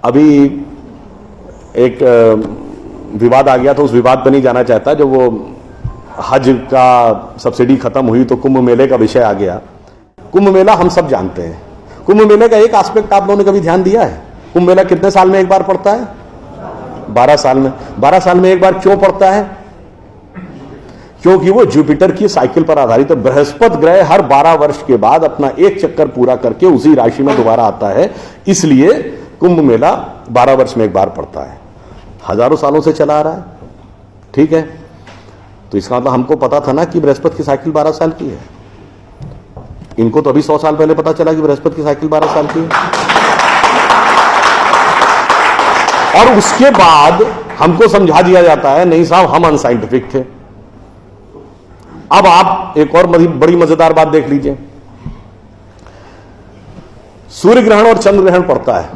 अभी एक विवाद आ गया था, उस विवाद पर नहीं जाना चाहता। जब वो हज का सब्सिडी खत्म हुई तो कुंभ मेले का विषय आ गया। कुंभ मेला हम सब जानते हैं। कुंभ मेले का एक एस्पेक्ट आप लोगों ने कभी ध्यान दिया है? कुंभ मेला कितने साल में एक बार पड़ता है? 12 साल में। 12 साल में एक बार क्यों पड़ता है? क्योंकि वो जुपिटर की साइकिल पर आधारित है। बृहस्पति ग्रह हर 12 वर्ष के बाद अपना एक चक्कर पूरा करके उसी राशि में दोबारा आता है, इसलिए कुंभ मेला 12 वर्ष में एक बार पड़ता है। हजारों सालों से चला आ रहा है, ठीक है। तो इसका मतलब हमको पता था ना कि बृहस्पति की साइकिल 12 साल की है। इनको तो अभी 100 साल पहले पता चला कि बृहस्पति की साइकिल 12 साल की है। और उसके बाद हमको समझा दिया जाता है नहीं साहब हम अनसाइंटिफिक थे। अब आप एक और बड़ी मजेदार बात देख लीजिए। सूर्य ग्रहण और चंद्र ग्रहण पड़ता है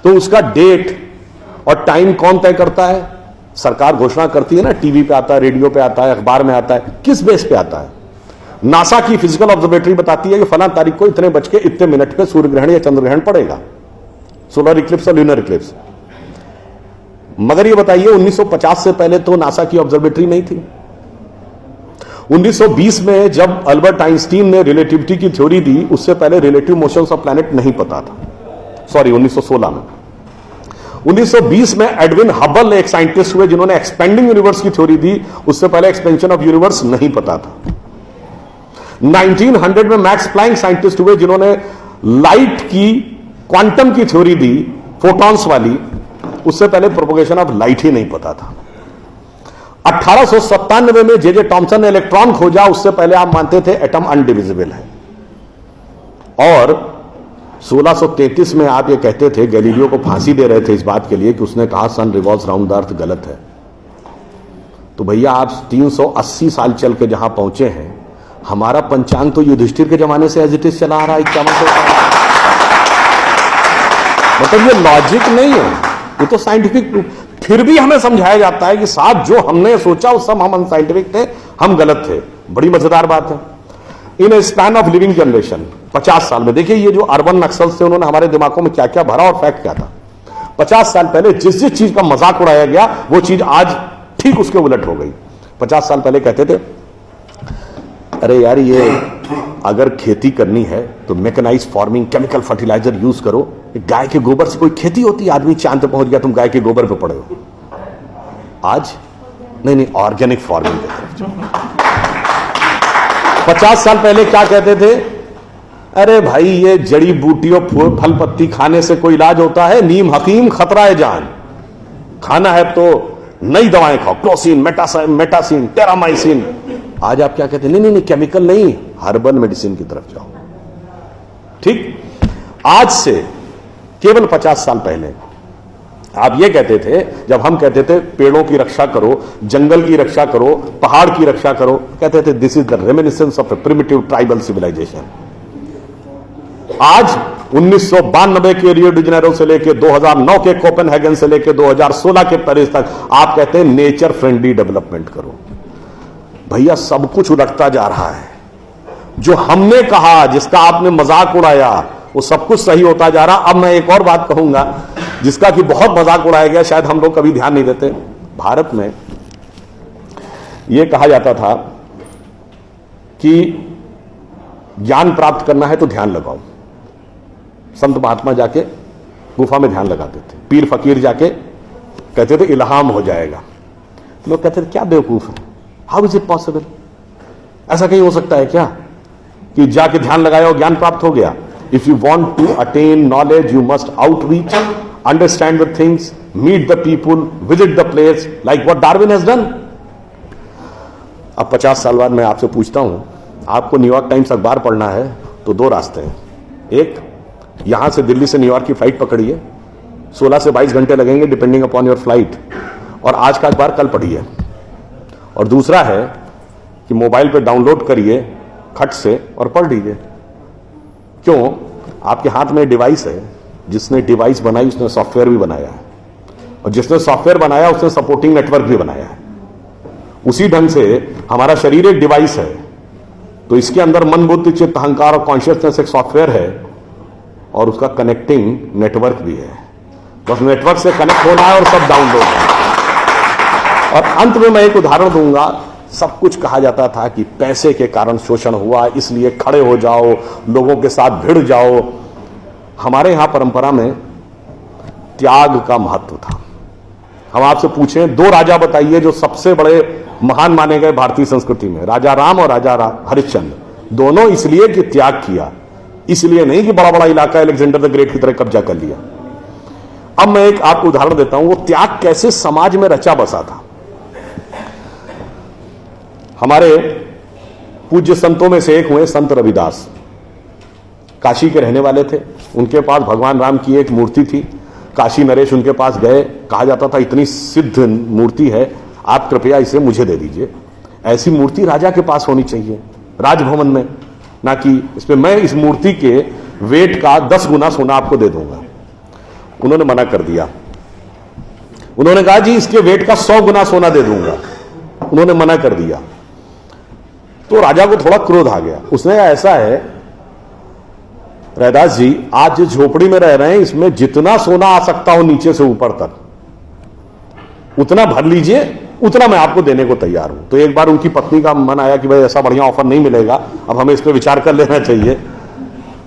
तो उसका डेट और टाइम कौन तय करता है? सरकार घोषणा करती है ना, टीवी पे आता है, रेडियो पे आता है, अखबार में आता है। किस बेस पे आता है? नासा की फिजिकल ऑब्जर्वेटरी बताती है कि फलां तारीख को इतने बज के इतने मिनट पे सूर्य ग्रहण या चंद्र ग्रहण पड़ेगा, सोलर इक्लिप्स और ल्यूनर इक्लिप्स। मगर ये बताइए 1950 से पहले तो नासा की ऑब्जर्वेटरी नहीं थी। 1920 में जब अल्बर्ट आइंस्टीन ने रिलेटिविटी की थ्योरी दी, उससे पहले रिलेटिव मोशंस ऑफ प्लैनेट नहीं पता था। सॉरी, 1916 में। 1920 में एडविन हबल एक साइंटिस्ट हुए जिन्होंने एक्सपेंडिंग यूनिवर्स की थ्योरी दी, उससे पहले एक्सपेंशन ऑफ यूनिवर्स नहीं पता था। 1900 में मैक्स प्लैंक साइंटिस्ट हुए जिन्होंने लाइट की क्वांटम की थ्योरी दी, फोटॉन्स वाली, उससे पहले प्रोपगेशन ऑफ लाइट ही नहीं पता था। 1897 में जे टॉमसन ने इलेक्ट्रॉन खोजा, उससे पहले आप मानते थे एटम अनडिविजिबल है। और 1633 में आप ये कहते थे, गैलीलियो को फांसी दे रहे थे इस बात के लिए कि उसने कहा सन रिवॉल्व्स राउंड द अर्थ गलत है। तो भैया आप 380 साल चल के जहां पहुंचे हैं, हमारा पंचांग तो युधिष्ठिर के जमाने से एज इट इज चला आ रहा है 5100 साल। मतलब ये लॉजिक नहीं है, ये तो साइंटिफिक प्रूफ। फिर भी हमें समझाया जाता है कि साहब जो हमने सोचा उस सब हम अनसाइंटिफिक थे, हम गलत थे। बड़ी मजेदार बात है। इन ए स्पैन ऑफ लिविंग जनरेशन 50 साल में देखिए ये जो अर्बन नक्सल्स थे उन्होंने हमारे दिमागों में क्या क्या भरा और फैक्ट क्या था। 50 साल पहले जिस जिस चीज का मजाक उड़ाया गया वो चीज आज ठीक उसके उलट हो गई। 50 साल पहले कहते थे अरे यार ये अगर खेती करनी है तो mechanised farming, chemical fertiliser use करो। गाय के गोबर से कोई खेती होती है? आदमी चांद पे पहुंच गया, तुम गाय के गोबर पे पड़े हो। आज नहीं, ऑर्गेनिक फार्मिंग की तरफ जाओ। 50 साल पहले क्या कहते थे? अरे भाई ये जड़ी बूटियों फल पत्ती खाने से कोई इलाज होता है? नीम हकीम खतरा है जान। खाना है तो नई दवाएं खाओ, क्लोसिन, मेटासिन, टेरामाइसिन। आज आप क्या कहते हैं? नहीं, केमिकल नहीं, हर्बल मेडिसिन की तरफ जाओ। ठीक, आज से केवल 50 साल पहले आप ये कहते थे, जब हम कहते थे पेड़ों की रक्षा करो, जंगल की रक्षा करो, पहाड़ की रक्षा करो, कहते थे this is the reminiscence of a primitive tribal civilisation. आज 1992 के रियो डी जेनेरो से लेकर 2009 के कोपेनहेगन से लेकर 2016 के पेरिस तक आप कहते हैं नेचर फ्रेंडली डेवलपमेंट करो। भैया सब कुछ उलटता जा रहा है। जो हमने कहा, जिसका आपने मजाक उड़ाया, वो सब कुछ सही होता जा रहा। अब मैं एक और बात कहूंगा जिसका कि बहुत मजाक उड़ाया गया, शायद हम लोग कभी ध्यान नहीं देते। भारत में यह कहा जाता था कि ज्ञान प्राप्त करना है तो ध्यान लगाओ। संत महात्मा जाके गुफा में ध्यान लगाते थे, पीर फकीर जाके कहते थे इल्हाम हो जाएगा। लोग कहते थे क्या बेवकूफ है, हाउ इज इट पॉसिबल? ऐसा कहीं हो सकता है क्या कि जाके ध्यान लगाया और ज्ञान प्राप्त हो गया? If you want to attain knowledge you must outreach, understand the things, meet the people, visit the place, like what Darwin has done. अब 50 साल बाद मैं आपसे पूछता हूं, आपको न्यूयॉर्क टाइम्स अखबार पढ़ना है तो दो रास्ते हैं। एक, यहां से दिल्ली से न्यूयॉर्क की फ्लाइट पकड़िए, 16 से 22 घंटे लगेंगे डिपेंडिंग अपॉन योर फ्लाइट, और आज का अखबार कल पढ़िए। और दूसरा है कि मोबाइल पे डाउनलोड करिए खट से और पढ़ लीजिए। क्यों? आपके हाथ में डिवाइस है, जिसने डिवाइस बनाई उसने सॉफ्टवेयर भी बनाया है, और जिसने सॉफ्टवेयर बनाया उसने सपोर्टिंग नेटवर्क भी बनाया है। उसी ढंग से हमारा शरीर एक डिवाइस है, तो इसके अंदर मन, बुद्धि, चित्त, अहंकार और कॉन्शियसनेस एक सॉफ्टवेयर है, और उसका कनेक्टिंग नेटवर्क भी है। बस नेटवर्क से कनेक्ट होना है और सब डाउनलोड है। और अंत में मैं एक उदाहरण दूंगा। सब कुछ कहा जाता था कि पैसे के कारण शोषण हुआ, इसलिए खड़े हो जाओ, लोगों के साथ भिड़ जाओ। हमारे यहां परंपरा में त्याग का महत्व था। हम आपसे पूछें, दो राजा बताइए जो सबसे बड़े महान माने गए भारतीय संस्कृति में, राजा राम और राजा हरिश्चंद्र। दोनों इसलिए कि त्याग किया, इसलिए नहीं कि बड़ा बड़ा इलाका अलेक्जेंडर द ग्रेट की तरह कब्जा कर लिया। अब मैं एक आपको उदाहरण देता हूं, वो त्याग कैसे समाज में रचा बसा था। हमारे पूज्य संतों में से एक हुए संत रविदास, काशी के रहने वाले थे। उनके पास भगवान राम की एक मूर्ति थी। काशी नरेश उनके पास गए, कहा जाता था इतनी सिद्ध मूर्ति है, आप कृपया इसे मुझे दे दीजिए। ऐसी मूर्ति राजा के पास होनी चाहिए राजभवन में, ना कि इसमें मैं इस मूर्ति के वेट का 10 गुना सोना आपको दे दूंगा। उन्होंने मना कर दिया। उन्होंने कहा जी इसके वेट का 100 गुना सोना दे दूंगा। उन्होंने मना कर दिया। तो राजा को थोड़ा क्रोध आ गया। उसने कहा ऐसा है रैदास जी, आज जिस झोपड़ी में रह रहे हैं इसमें जितना सोना आ सकता हो नीचे से ऊपर तक उतना भर लीजिए, उतना मैं आपको देने को तैयार हूं। तो एक बार उनकी पत्नी का मन आया कि भाई ऐसा बढ़िया ऑफर नहीं मिलेगा, अब हमें इस पर विचार कर लेना चाहिए।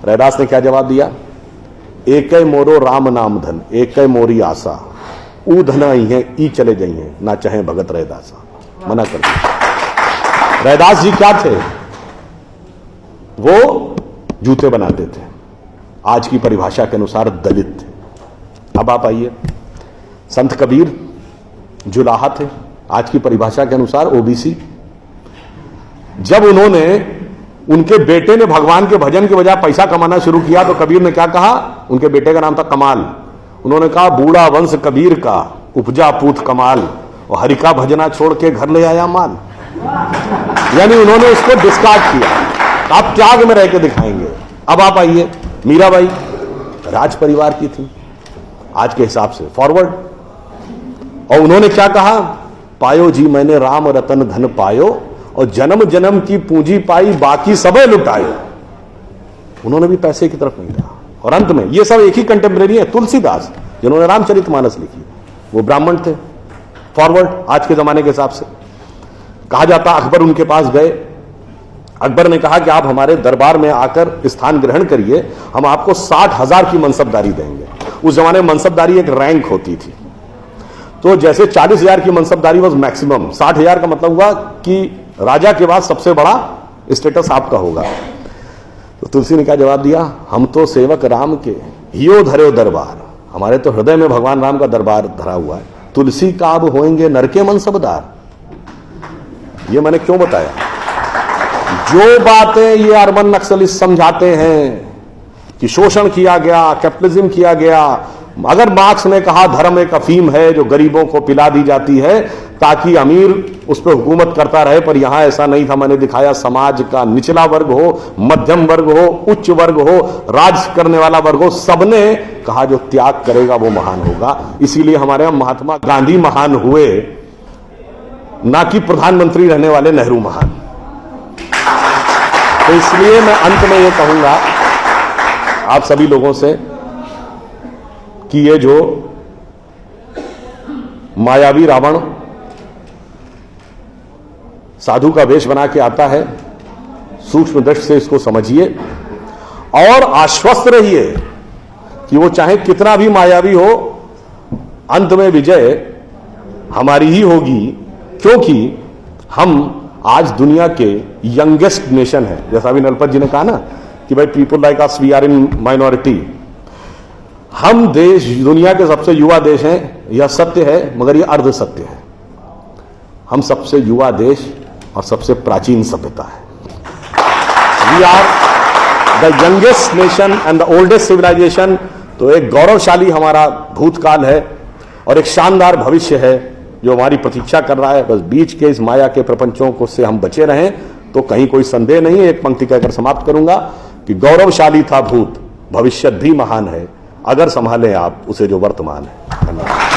रैदास ने क्या जवाब दिया, एक मोरो राम नाम धन, एक मोरी आशा, ऊ धन आई है ई चले जाइए, ना चाहे भगत रैदासा। मना कर दिया। रैदास जी क्या थे, वो जूते बनाते थे, आज की परिभाषा के अनुसार दलित थे। अब आप आइए, संत कबीर जुलाहा थे, आज की परिभाषा के अनुसार ओबीसी। जब उन्होंने, उनके बेटे ने भगवान के भजन के बजाय पैसा कमाना शुरू किया तो कबीर ने क्या कहा, उनके बेटे का नाम था कमाल। उन्होंने कहा बूढ़ा वंश कबीर का उपजा पूत कमाल, और हरि का भजना छोड़ के घर ले आया माल। यानी उन्होंने उसको डिस्कार्ड किया। आप त्याग में रह के दिखाएंगे। अब आप आइए, मीराबाई राज परिवार की थी आज के हिसाब से, फॉरवर्ड। और उन्होंने क्या कहा, पायो जी मैंने राम रतन धन पायो, और जन्म जन्म की पूंजी पाई बाकी सबे लुटायो। उन्होंने भी पैसे की तरफ नहीं रहा। और अंत में ये सब एक ही कंटेम्परेरी है, तुलसीदास जिन्होंने रामचरितमानस लिखी, वो ब्राह्मण थे, फॉरवर्ड आज के जमाने के हिसाब से। कहा जाता अकबर उनके पास गए। अकबर ने कहा कि आप हमारे दरबार में आकर स्थान ग्रहण करिए, हम आपको 60,000 की मनसबदारी देंगे। उस जमाने में मनसबदारी एक रैंक होती थी। तो जैसे 40,000 की मनसबदारी वॉज मैक्सिमम, 60,000 का मतलब हुआ कि राजा के बाद सबसे बड़ा स्टेटस आपका होगा। तो तुलसी ने क्या जवाब दिया, हम तो सेवक राम के हियो धरो दरबार, हमारे तो हृदय में भगवान राम का दरबार धरा हुआ है। तुलसी का अब होएंगे नर के मनसबदार। ये मैंने क्यों बताया, जो बातें ये अरबन नक्सलिस्ट समझाते हैं कि शोषण किया गया, कैपिटलिज्म किया गया, अगर मार्क्स ने कहा धर्म एक अफीम है जो गरीबों को पिला दी जाती है ताकि अमीर उस पर हुकूमत करता रहे, पर यहां ऐसा नहीं था। मैंने दिखाया समाज का निचला वर्ग हो, मध्यम वर्ग हो, उच्च वर्ग हो, राज करने वाला वर्ग हो, सबने कहा जो त्याग करेगा वो महान होगा। इसीलिए हमारे यहां महात्मा गांधी महान हुए, ना कि प्रधानमंत्री रहने वाले नेहरू महान। तो इसलिए मैं अंत में ये कहूंगा आप सभी लोगों से कि ये जो मायावी रावण साधु का वेश बना के आता है, सूक्ष्म दृष्टि से इसको समझिए और आश्वस्त रहिए कि वो चाहे कितना भी मायावी हो, अंत में विजय हमारी ही होगी, क्योंकि हम आज दुनिया के यंगेस्ट नेशन है। जैसा अभी नलपत जी ने कहा ना कि भाई people like us we are in minority. हम देश दुनिया के सबसे युवा देश हैं, यह सत्य है, मगर यह अर्ध सत्य है। हम सबसे युवा देश और सबसे प्राचीन सभ्यता है। We are the youngest nation and the oldest civilisation. तो एक गौरवशाली हमारा भूतकाल है और एक शानदार भविष्य है जो हमारी प्रतीक्षा कर रहा है। बस बीच के इस माया के प्रपंचों को से हम बचे रहें तो कहीं कोई संदेह नहीं है। एक पंक्ति कहकर समाप्त करूंगा कि गौरवशाली था भूत, भविष्य भी महान है, अगर संभालें आप उसे जो वर्तमान है। धन्यवाद।